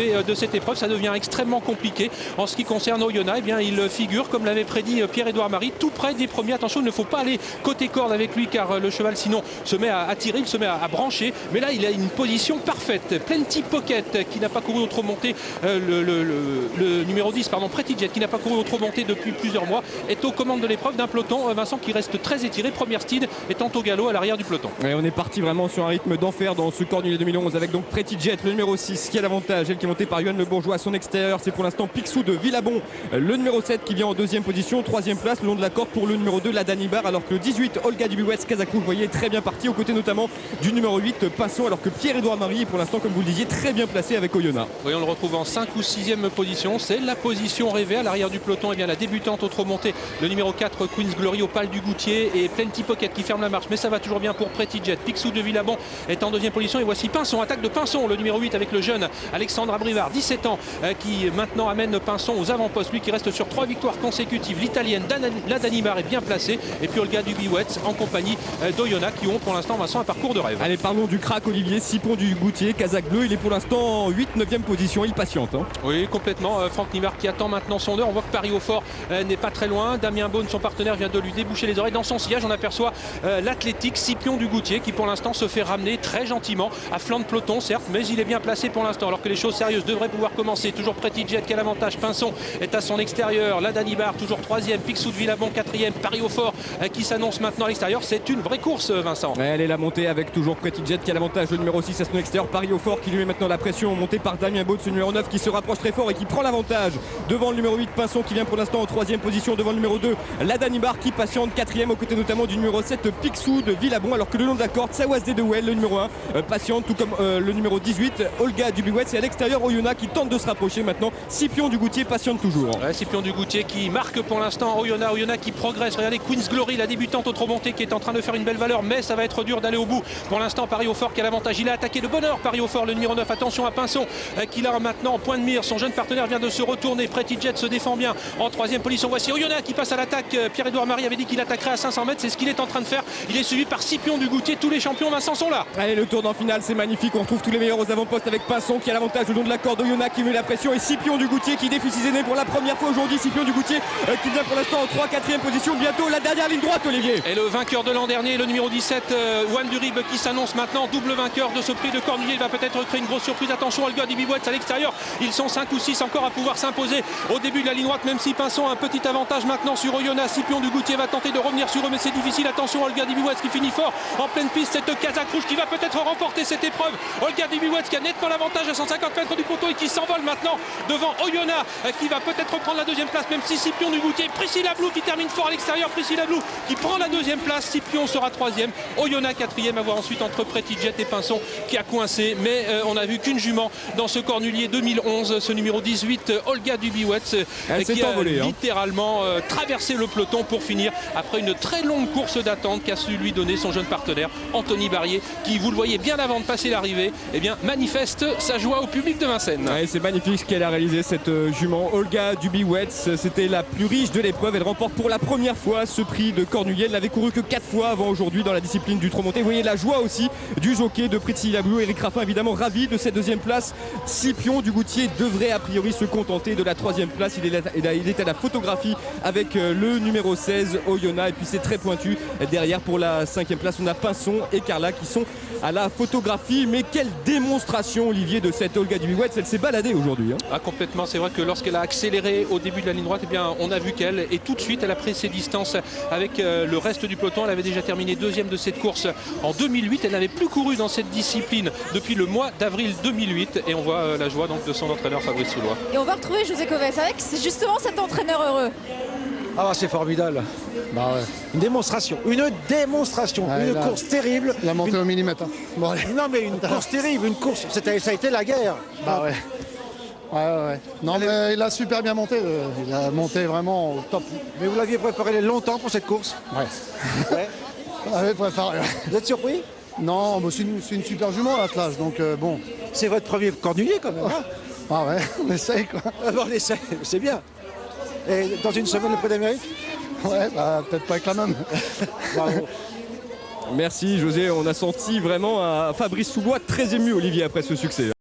l'arrivée de cette épreuve, ça devient extrêmement compliqué. En ce qui concerne Oyonnax, eh bien, il figure, comme l'avait prédit Pierre-Édouard Marie, tout près des premiers. Attention, il ne faut pas aller côté corde avec lui car le cheval sinon se met à tirer, il se met à brancher. Mais là, il a une position parfaite. Plenty Pocket qui n'a pas couru autre montée, le numéro 10, pardon, Pretty Jet qui n'a pas couru autre montée depuis plusieurs mois, est aux commandes de l'épreuve d'un peloton, Vincent, qui reste très étiré. Première Steed étant au galop à l'arrière du peloton. Et on est parti vraiment sur un rythme d'enfer dans ce Cornulier 2011 avec donc Pretty Jet, le numéro 6 qui a l'avantage, elle qui est montée par Yoann Le Bourgeois à son extérieur. C'est pour l'instant Picsou de Villabon, le numéro 7 qui vient en deuxième position, troisième place le long de la corde pour le numéro 2, la Danibar, alors que le 18, Olga Dubuwetz Kazakrou, vous voyez, est très bien parti aux côtés notamment du numéro 8, Pinson, alors que Pierre-Édouard Marie est pour l'instant, comme vous le disiez, très bien placé avec Oyonnax. Oui, on le retrouve en 5 ou 6e position, c'est la position rêvée à l'arrière du peloton. Et bien la débutante au trop montée, le numéro 4, Queen's Glory au pal du Goutier, et Plenty Pocket qui ferme la marche, mais ça va toujours bien pour Pretty Jet. Picsou de Villabon est en deuxième position et voici Pinson, attaque de Pinson, le numéro 8 avec le jeune Alexandre Abrivard, 17 ans, qui maintenant amène Pinson aux avant-postes, lui qui reste sur 3 victoires consécutives. L'italienne la Danibar est bien placée et puis Olga Dubuwetz en compagnie d'Oyonnax qui ont pour l'instant, Vincent, un parcours de rêve. Allez, parlons du crack Olivier, Sipon du Goutier, Kazakh bleu, il est pour l'instant en 8-9e position, il patiente. Oui, complètement. Franck Nivard qui attend maintenant son heure. On voit que Paris au fort n'est pas très loin. Damien Beaune, son partenaire, vient de lui déboucher les oreilles. Dans son sillage, on aperçoit l'athlétique Scipion du Goutier qui pour l'instant se fait ramener très gentiment à flanc de peloton, certes, mais il est bien placé pour l'instant. Alors que les choses sérieuses devraient pouvoir commencer. Toujours Pretty Jet qui a l'avantage. Pinson est à son extérieur. La Danibar toujours 3e. Picsou de Villabon 4e. Paris au fort qui s'annonce maintenant à l'extérieur. C'est une vraie course, Vincent. Elle est la montée avec toujours Pretty Jet qui a l'avantage. Le numéro 6 à son extérieur. Paris au fort qui lui met maintenant la pression. Montée par Damien Beaune, ce numéro 9 qui se rapproche très fort et qui prend l'avantage devant le numéro 8 Pinson qui vient pour l'instant en 3e position, devant le numéro 2 la Danibar qui patiente 4e aux côtés notamment du numéro 7 Picsou de Villabon, alors que le long de la corde Sawaz Dedewell, le numéro 1 patiente, tout comme le numéro 18 Olga Dubuwetz, et à l'extérieur Oyonnax qui tente de se rapprocher maintenant. Scipion du Goutier patiente toujours. Ouais, Scipion du Goutier qui marque pour l'instant Oyonnax qui progresse. Regardez Queen's Glory, la débutante au trop montée qui est en train de faire une belle valeur, mais ça va être dur d'aller au bout. Pour l'instant Paris au fort qui a l'avantage, il a attaqué de bonne heure Paris au fort, le numéro 9, attention à Pinson qui l'a maintenant en point de mire. Son jeune partenaire vient de se retourner. Pretty Jet se défend bien en 3e position. Voici Oyonnax qui passe à l'attaque. Pierre-Édouard Marie avait dit qu'il attaquerait à 500 mètres. C'est ce qu'il est en train de faire. Il est suivi par Scipion du Goutier. Tous les champions, Vincent, sont là. Allez, le tour d'en finale, c'est magnifique. On retrouve tous les meilleurs aux avant-postes avec Pinson qui a l'avantage le long de la corde. Oyonnax qui met la pression et Scipion du Goutier qui défie ses aînés pour la première fois aujourd'hui. Scipion du Goutier qui vient pour l'instant en 3-4e position. Bientôt la dernière ligne droite, Olivier. Et le vainqueur de l'an dernier, le numéro 17, Juan Durib, qui s'annonce maintenant double vainqueur de ce prix de Cornulier. Il va peut-être créer une grosse surprise. Attention, Olga Dubuwetz à l'extérieur. Ils sont 5 ou 6 encore à pouvoir s'imposer au début de la ligne droite, même si Pinson a un petit avantage maintenant sur Oyonnax. Scipion du Goutier va tenter de revenir sur eux, mais c'est difficile. Attention, Olga Dubuwetz qui finit fort en pleine piste. Cette Kazakh rouge qui va peut-être remporter cette épreuve. Olga Dubuwetz qui a nettement l'avantage à 150 mètres du poteau et qui s'envole maintenant devant Oyonnax qui va peut-être prendre la deuxième place, même si Scipion du Goutier, Priscilla Blue qui termine fort à l'extérieur. Priscilla Blue qui prend la deuxième place. Scipion sera 3e. Oyonnax 4e, à voir ensuite entre Pretty Jet et Pinson qui a coincé. Mais on a vu qu'une jument dans ce Cornulier 2011, ce numéro 18, Olga Dubuwetz, qui a littéralement traversé le peloton pour finir après une très longue course d'attente qu'a su lui donner son jeune partenaire Anthony Barrier, qui, vous le voyez bien avant de passer l'arrivée, eh bien manifeste sa joie au public de Vincennes. Ouais, c'est magnifique ce qu'elle a réalisé, cette jument Olga Dubuwetz. C'était la plus riche de l'épreuve. Elle remporte pour la première fois ce prix de Cornulier. Elle n'avait couru que 4 fois avant aujourd'hui dans la discipline du trop monté. Vous voyez la joie aussi du jockey de Priscilla Blue. Eric Raffin évidemment ravi de cette deuxième place. Scipion du Goutier devrait a priori se contenter de la 3e place. Il est à la photographie avec le numéro 16 Oyonnax, et puis c'est très pointu derrière. Pour la 5e place on a Pinson et Carla qui sont à la photographie. Mais quelle démonstration, Olivier, de cette Olga Dubuwetz. Elle s'est baladée aujourd'hui. Ah, complètement. C'est vrai que lorsqu'elle a accéléré au début de la ligne droite, eh bien, on a vu qu'elle, et tout de suite, elle a pris ses distances avec le reste du peloton. Elle avait déjà terminé 2e de cette course en 2008. Elle n'avait plus couru dans cette discipline depuis le mois d'avril 2008. Et on voit la joie donc de son entraîneur Fabrice Soulois. Et on va retrouver José Covès avec c'est justement cet entraîneur heureux. Ah, c'est formidable. Bah ouais. Une démonstration, Ouais, une là, course terrible. La montée au millimètre. Bon, allez. Non mais une course terrible, une course, ça a été la guerre. Bah ouais. Ouais. Non mais il a super bien monté. Il a monté vraiment au top. Mais vous l'aviez préparé longtemps pour cette course. Ouais. On avait préparé. Vous êtes surpris? Non, bah, c'est une super jument l'attelage, donc bon. C'est votre premier Cornulier quand même. Hein? Ah ouais, on essaye quoi. Bon, on essaie, c'est bien. Et dans une semaine le prix d'Amérique? Ouais, bah peut-être pas avec la même. Bravo. Merci José, on a senti vraiment un Fabrice Soulois très ému, Olivier, après ce succès.